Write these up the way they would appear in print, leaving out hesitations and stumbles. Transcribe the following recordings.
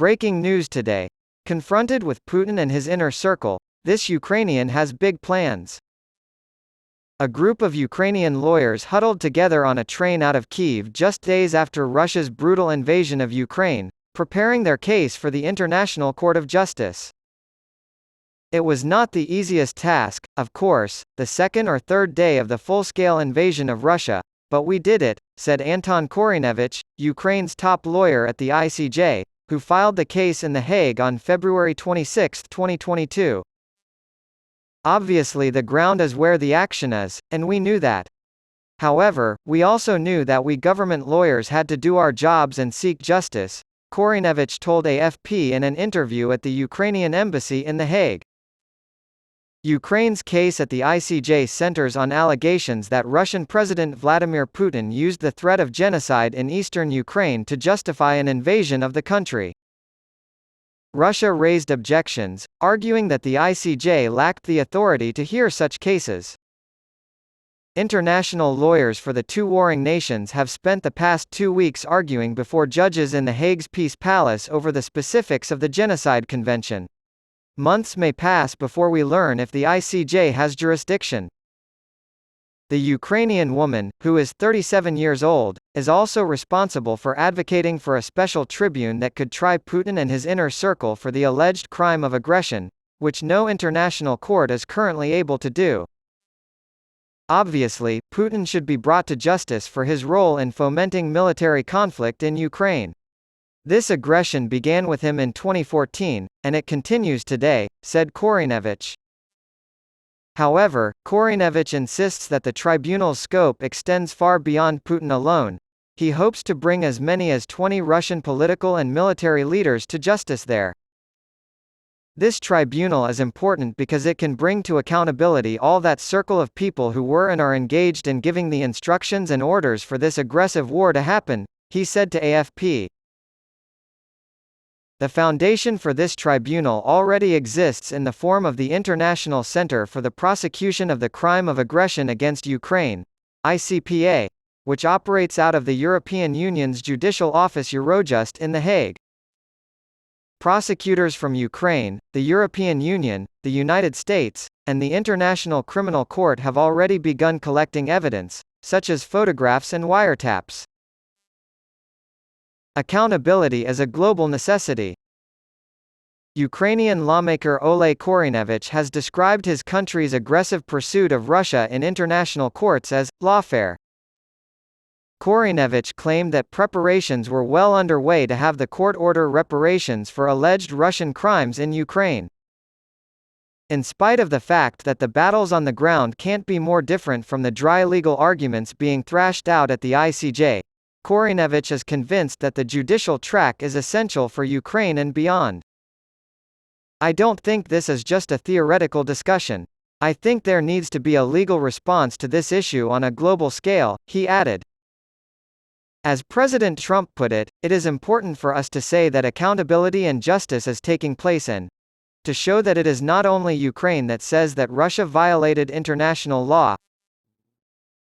Breaking news today. Confronted with Putin and his inner circle, this Ukrainian has big plans. A group of Ukrainian lawyers huddled together on a train out of Kyiv just days after Russia's brutal invasion of Ukraine, preparing their case for the International Court of Justice. It was not the easiest task, of course, the second or third day of the full-scale invasion of Russia, but we did it, said Anton Korinevich, Ukraine's top lawyer at the ICJ, who filed the case in The Hague on February 26, 2022. Obviously the ground is where the action is, and we knew that. However, we also knew that we government lawyers had to do our jobs and seek justice, Korinevich told AFP in an interview at the Ukrainian embassy in The Hague. Ukraine's case at the ICJ centers on allegations that Russian President Vladimir Putin used the threat of genocide in eastern Ukraine to justify an invasion of the country. Russia raised objections, arguing that the ICJ lacked the authority to hear such cases. International lawyers for the two warring nations have spent the past 2 weeks arguing before judges in The Hague's Peace Palace over the specifics of the Genocide Convention. Months may pass before we learn if the ICJ has jurisdiction. The Ukrainian woman, who is 37 years old, is also responsible for advocating for a special tribunal that could try Putin and his inner circle for the alleged crime of aggression, which no international court is currently able to do. Obviously, Putin should be brought to justice for his role in fomenting military conflict in Ukraine. This aggression began with him in 2014, and it continues today, said Korinevich. However, Korinevich insists that the tribunal's scope extends far beyond Putin alone. He hopes to bring as many as 20 Russian political and military leaders to justice there. This tribunal is important because it can bring to accountability all that circle of people who were and are engaged in giving the instructions and orders for this aggressive war to happen, he said to AFP. The foundation for this tribunal already exists in the form of the International Center for the Prosecution of the Crime of Aggression against Ukraine, ICPA, which operates out of the European Union's Judicial Office Eurojust in The Hague. Prosecutors from Ukraine, the European Union, the United States, and the International Criminal Court have already begun collecting evidence, such as photographs and wiretaps. Accountability is a global necessity. Ukrainian lawmaker Ole Korinevich has described his country's aggressive pursuit of Russia in international courts as lawfare. Korinevich claimed that preparations were well underway to have the court order reparations for alleged Russian crimes in Ukraine. In spite of the fact that the battles on the ground can't be more different from the dry legal arguments being thrashed out at the ICJ, Korinevich is convinced that the judicial track is essential for Ukraine and beyond. I don't think this is just a theoretical discussion. I think there needs to be a legal response to this issue on a global scale, he added. As President Trump put it, it is important for us to say that accountability and justice is taking place and to show that it is not only Ukraine that says that Russia violated international law.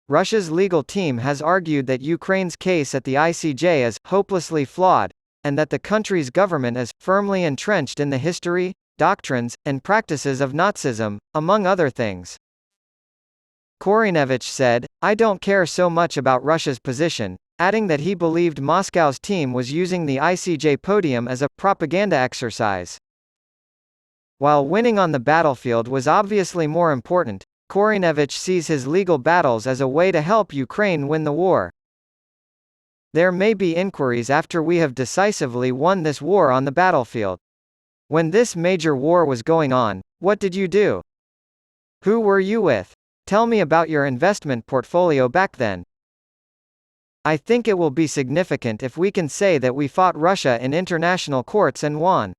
Russia's legal team has argued that Ukraine's case at the ICJ is hopelessly flawed, and that the country's government is firmly entrenched in the history, doctrines, and practices of Nazism, among other things. Korinevich said, "I don't care so much about Russia's position," adding that he believed Moscow's team was using the ICJ podium as a propaganda exercise. While winning on the battlefield was obviously more important, Korinevich sees his legal battles as a way to help Ukraine win the war. There may be inquiries after we have decisively won this war on the battlefield. When this major war was going on, what did you do? Who were you with? Tell me about your investment portfolio back then. I think it will be significant if we can say that we fought Russia in international courts and won.